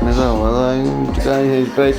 Nezavadaj, čakaj, hej, preč.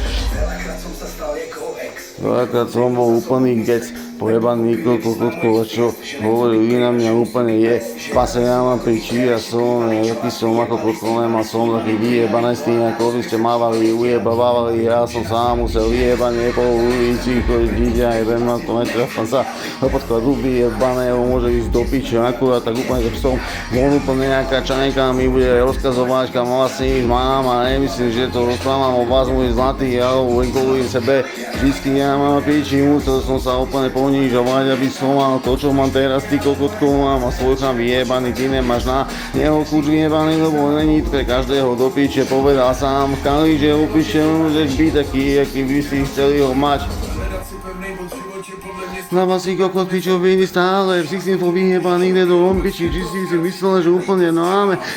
Veľakrát som bol úplný gec, pojebaný kokotko, čo hovorili na mňa úplne je. V pase ja mám piči, ja som, jaký som ako kokotko, a som taký vyjebaný s tým, ako vy ste mávali, ujebavávali, ja som sám musel vyjebať, po ulici, chodiť aj ven na to, netrafám sa, podklad vyjebané, môže ísť do piče, akurát tak úplne, že som bol úplne nejaká čajka, mi bude rozkazovať, kam vlastne mám a nemyslím, že to rozprávam o vás, môj zlatý, alebo kvôli sebe, vždycky ja mám piči, musel som sa úplne ponižovať, aby som mal to, čo mám teraz, ty kokotko, mám a svoj chlap vyjebaný, ty nemáš na neho kľúč vyjebaný, lebo není pre každého do piče, povedal sám Kali, že opiče môžeš byť taký, aký by si chceli ho mať. Na vás si kokot pičoviny stále, všichni to vyjebaný, ide do piči, či si myslel, že úplne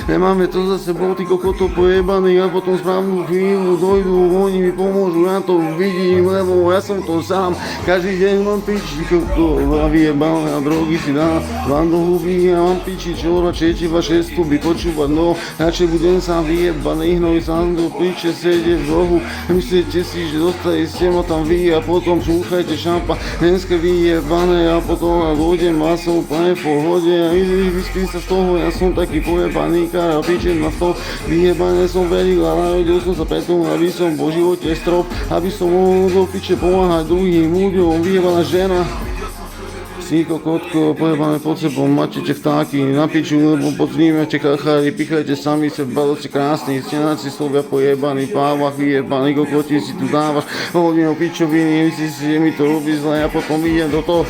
nemáme to za sebou, ty kokoto pojebaný, a potom správnu chvíľu dojdu, oni mi pomôžu, ja to vidím, lebo ja som to sám, každý deň mám piči, kokto vyjebané a drogy si dá, vám do huby, ja mám piči, čo radšej ti vaše stupy počúvať, no, radšej budem sám vyjebaný, hnoj sám do piče, sedie v rohu, myslíte si, že dostali ste ma tam vy a potom šúchajte šampa, dneska vyjebané a potom hodím a som úplne v pohode a vyspím sa z toho, ja som taký pojebaný kar a pičem na to, vyjebané som veril a narodil som sa preto, aby som po živote strop, aby som mohol do piče pomáhať druhým ľuďom, vyjebaná žena. Si kokotko, pojebané pod sebou, mačete vtáky, na piču, lebo podznímate kachári, pichajte sami sa, badoci krásni, stenáci slovia pojebaný, pávach vyjebaný, kokoti si tu dávaš, hodím o pičoviny, myslíš si, že mi to robí zle a potom idem do toho.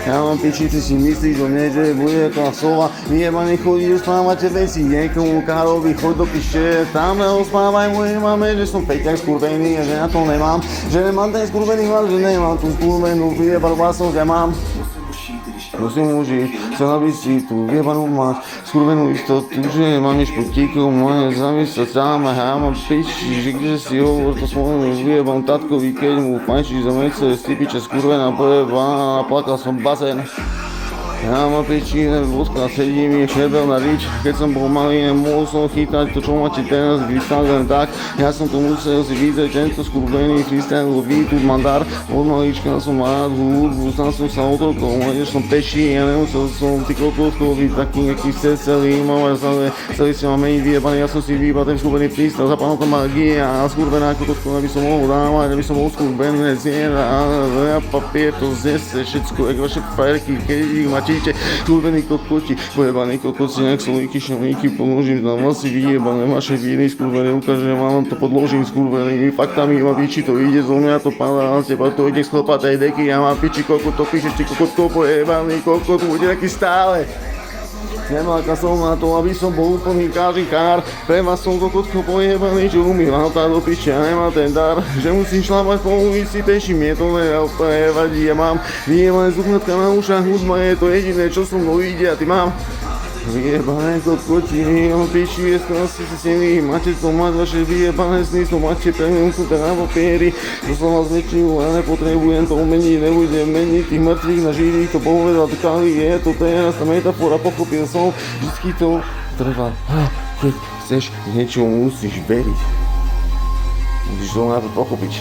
Ja mám piči, ty si myslíš o mne, že bude tá slova, vyjebaný chodí, rozprávate veci, niekomu Károvi, choď do piče, tam rozprávaj mojej mame, že som peťak skurvený a že na to nemám, že nemám ten skurvený hlas, že nemám tú skurvenú vyjebanú vlastnosť, ja mám. Prosím muži, chcela by si tú vyjebanú mať, skurvenú istotu, že mám šputíkov, moje závisť sám a ja mám piči, že kde si hovor to svojmu vyjebanú tatkovi, keď mu fajčí za mece, stipiče skurvená pojebaná a plakal som bazén. Ja mám piči, vodka, sedí mi šebel na rič, keď som bol malý, nemohol som chytať to, čo máte teraz, vystať len tak. Ja som to musel si vidieť, tento skurvený freestylový tu mandár. Od malička som rád hudbu, stal som sa otrokom, hneď som peší, ja nemusel som ty kokotko byť taký nejaký celý, mám celý si ma meniť vyjebaný, ja som si vyjebal ten skurvený freestyle, zapadol tam magia a skurvená kokotko, aby som mohol dávať, aby som bol skurvený, ja papier to znese všetko, jak vaše frajerky, keď ich máte. Skurvený kokoti, pojebaný kokoti, nejak slovíky, šamíky, pomôžim tam asi vyjebané vaše víny, skurvené, ukážem vám to podložím skurvenými faktami, mám piči, to ide zo mňa, to padá na teba, to ide schlopať aj deky, ja mám piči kokot, to píšeš ty kokotko, pojebaný kokot, bude taký stále. Nemáka som na to, aby som bol úplný kážikár, pre vás som kokotko pojebaný, čo umýval tá do piče a nemá ten dar, že musím šlapať po ulici, peši, mne to úplne vadí, ja mám vyjebané sluchatka na ušách, hudba je to jediné, čo so mnou ide a ty mám vyjebané kokoti, mám piči, je skrási si sení, máte to mať vaše vyjebané sny, to máte premiumku na papieri, to som vás väčšinu, ja nepotrebujem to meniť, nebudem meniť tých mŕtvych na živých, to povedal Kali, je to teraz tá metafora, pochopil som, vždycky to trvá, keď chceš niečo, musíš veriť, musíš to najprv pochopiť.